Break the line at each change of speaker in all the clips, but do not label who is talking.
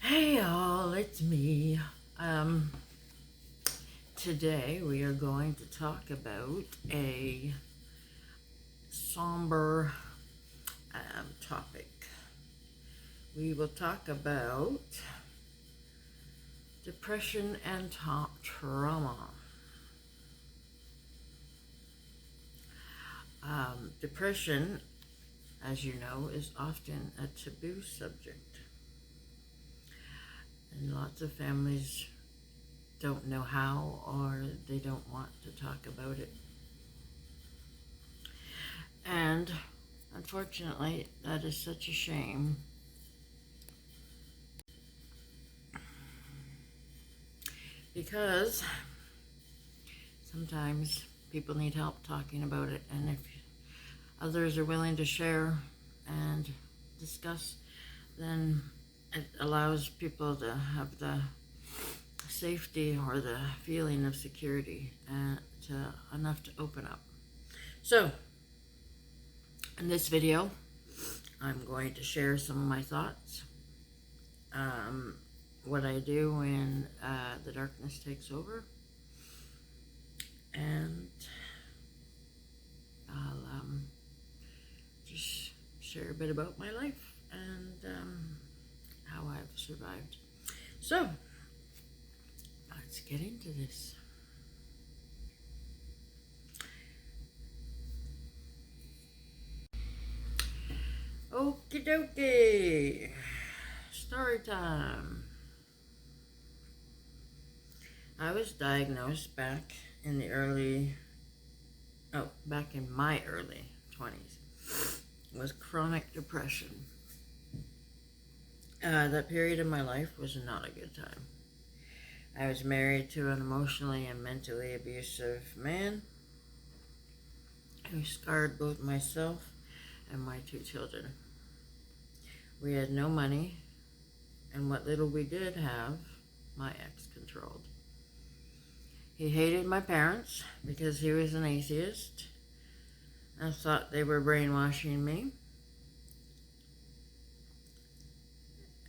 Hey all, it's me. Today we are going to talk about a somber topic. We will talk about depression and trauma. Depression, as you know, is often a taboo subject, and lots of families don't know how, or they don't want to talk about it. And unfortunately, that is such a shame, because sometimes people need help talking about it, and if others are willing to share and discuss, then it allows people to have the safety or the feeling of security enough to open up. So, in this video, I'm going to share some of my thoughts, what I do when the darkness takes over, and I'll just share a bit about my life and how I've survived. So, let's get into this. Okie dokie. Story time. I was diagnosed back in my early 20s with chronic depression. That period of my life was not a good time. I was married to an emotionally and mentally abusive man who scarred both myself and my 2 children. We had no money, and what little we did have, my ex controlled. He hated my parents because he was an atheist and thought they were brainwashing me.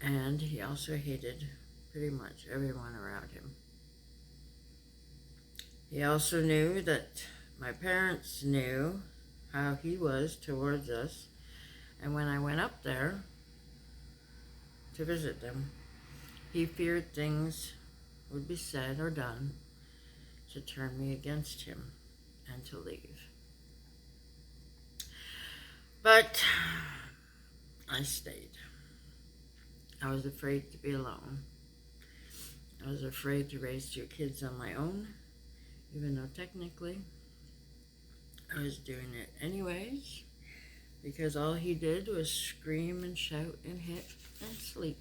And he also hated pretty much everyone around him. He also knew that my parents knew how he was towards us, and when I went up there to visit them, he feared things would be said or done to turn me against him and to leave. But I stayed. I was afraid to be alone. I was afraid to raise 2 kids on my own, even though technically I was doing it anyways, because all he did was scream and shout and hit and sleep.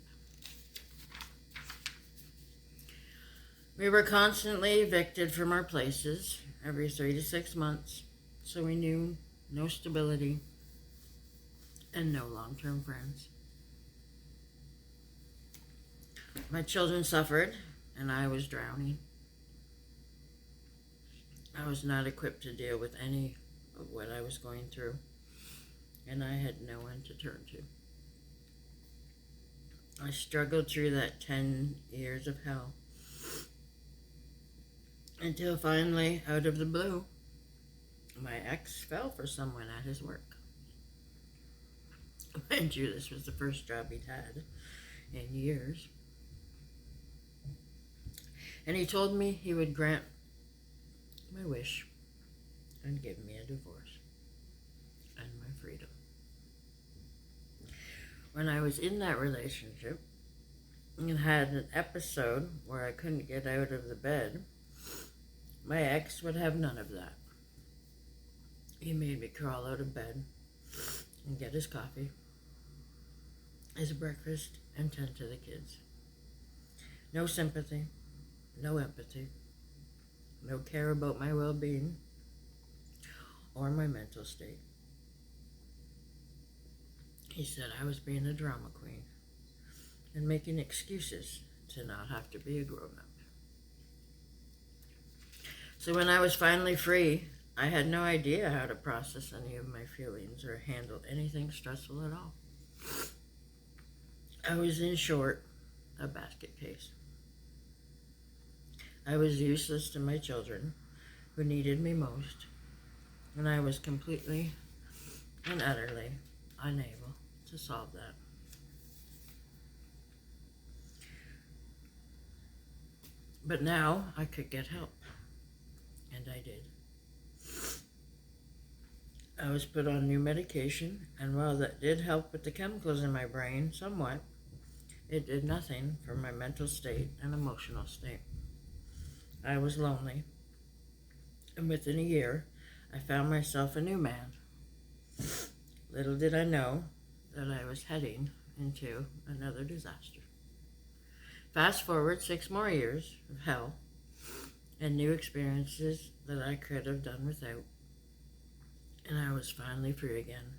We were constantly evicted from our places every 3 to 6 months, so we knew no stability and no long-term friends. My children suffered, and I was drowning. I was not equipped to deal with any of what I was going through, and I had no one to turn to. I struggled through that 10 years of hell until finally, out of the blue, my ex fell for someone at his work. Mind you, this was the first job he'd had in years. And he told me he would grant my wish and give me a divorce and my freedom. When I was in that relationship and had an episode where I couldn't get out of the bed, my ex would have none of that. He made me crawl out of bed and get his coffee, his breakfast, and tend to the kids. No sympathy, no empathy, no care about my well-being or my mental state. He said I was being a drama queen and making excuses to not have to be a grown-up. So when I was finally free, I had no idea how to process any of my feelings or handle anything stressful at all. I was, in short, a basket case. I was useless to my children, who needed me most, and I was completely and utterly unable to solve that. But now I could get help, and I did. I was put on new medication, and while that did help with the chemicals in my brain somewhat, it did nothing for my mental state and emotional state. I was lonely, and within a year, I found myself a new man. Little did I know that I was heading into another disaster. Fast forward 6 more years of hell and new experiences that I could have done without, and I was finally free again,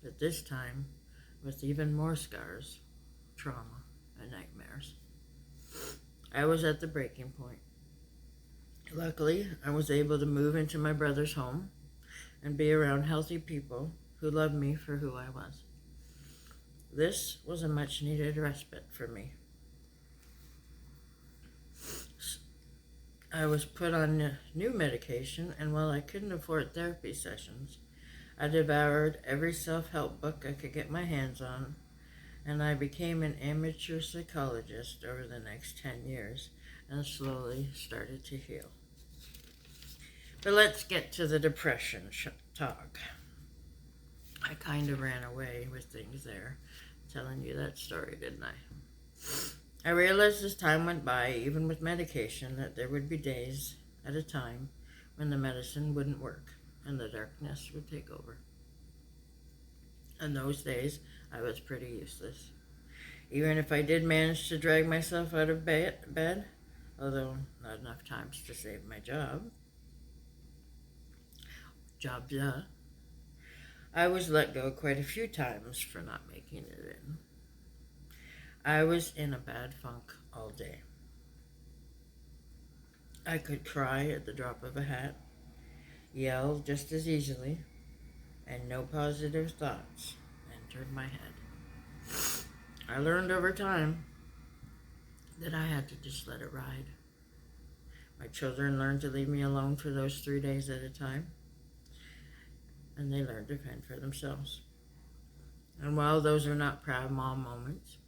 but this time with even more scars, trauma, and nightmares. I was at the breaking point. Luckily, I was able to move into my brother's home and be around healthy people who loved me for who I was. This was a much needed respite for me. I was put on new medication, and while I couldn't afford therapy sessions, I devoured every self-help book I could get my hands on, and I became an amateur psychologist over the next 10 years and slowly started to heal. But let's get to the depression talk. I kind of ran away with things there, telling you that story, didn't I? I realized as time went by, even with medication, that there would be days at a time when the medicine wouldn't work and the darkness would take over. And those days, I was pretty useless. Even if I did manage to drag myself out of bed, although not enough times to save my job, I was let go quite a few times for not making it in. I was in a bad funk all day. I could cry at the drop of a hat, yell just as easily, and no positive thoughts entered my head. I learned over time that I had to just let it ride. My children learned to leave me alone for those 3 days at a time, and they learned to fend for themselves. And while those are not proud mom moments,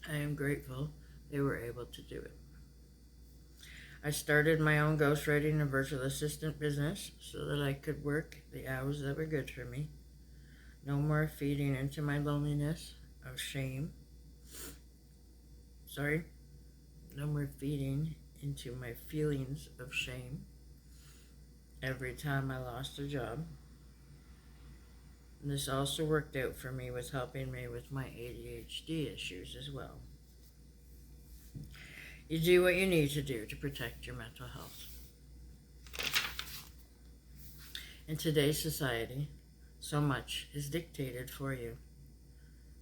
I am grateful they were able to do it. I started my own ghostwriting and virtual assistant business so that I could work the hours that were good for me. No more feeding into my loneliness of shame. No more feeding into my feelings of shame every time I lost a job. And this also worked out for me with helping me with my ADHD issues as well. You do what you need to do to protect your mental health. In today's society, so much is dictated for you.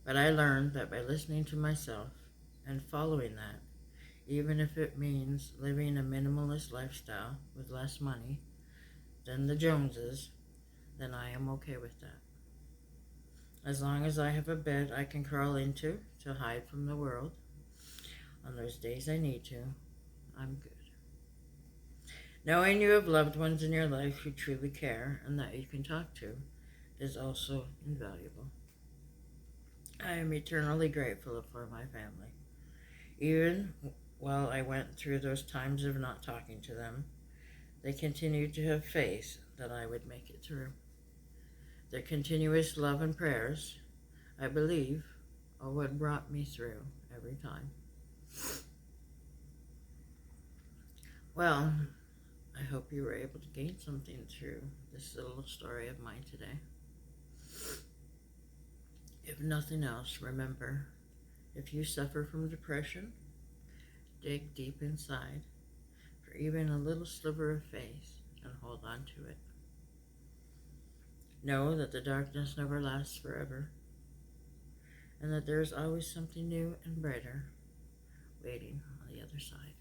But I learned that by listening to myself and following that, even if it means living a minimalist lifestyle with less money than the Joneses, then I am okay with that. As long as I have a bed I can crawl into to hide from the world, on those days I need to, I'm good. Knowing you have loved ones in your life who truly care and that you can talk to is also invaluable. I am eternally grateful for my family. Even while I went through those times of not talking to them, they continued to have faith that I would make it through. Their continuous love and prayers, I believe, are what brought me through every time. Well, I hope you were able to gain something through this little story of mine today. If nothing else, remember, if you suffer from depression, dig deep inside for even a little sliver of faith and hold on to it. Know that the darkness never lasts forever, and that there is always something new and brighter waiting on the other side.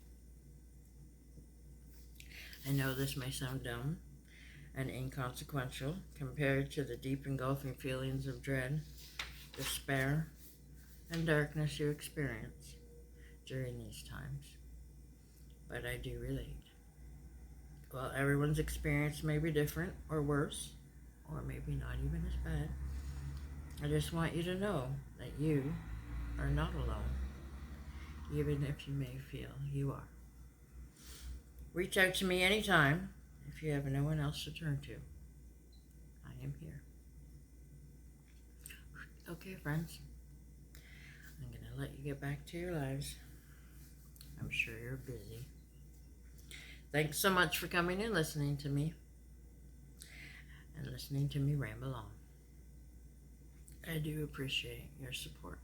I know this may sound dumb and inconsequential compared to the deep engulfing feelings of dread, despair, and darkness you experience, during these times, but I do relate. Well, everyone's experience may be different or worse, or maybe not even as bad. I just want you to know that you are not alone, even if you may feel you are. Reach out to me anytime if you have no one else to turn to. I am here. Okay, friends. I'm going to let you get back to your lives. I'm sure you're busy. Thanks so much for coming and listening to me. And listening to me ramble on. I do appreciate your support.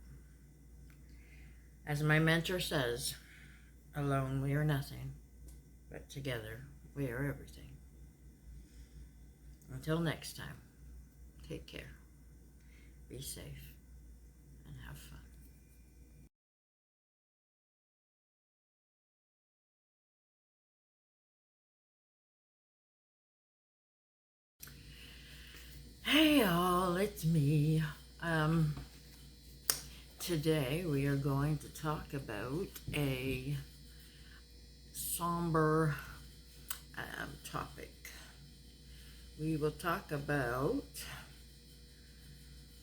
As my mentor says, alone we are nothing, but together we are everything. Until next time, take care, be safe, and have fun. Hey all, it's me. Today we are going to talk about a somber topic. We will talk about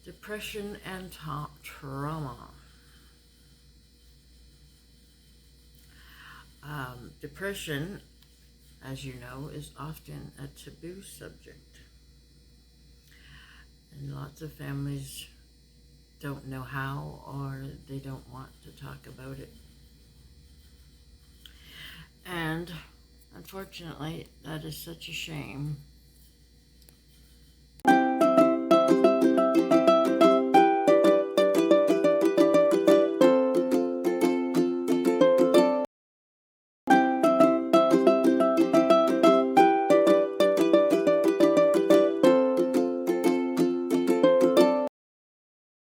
depression and trauma. Depression, as you know, is often a taboo subject. And lots of families don't know how, or they don't want to talk about it. And unfortunately, that is such a shame,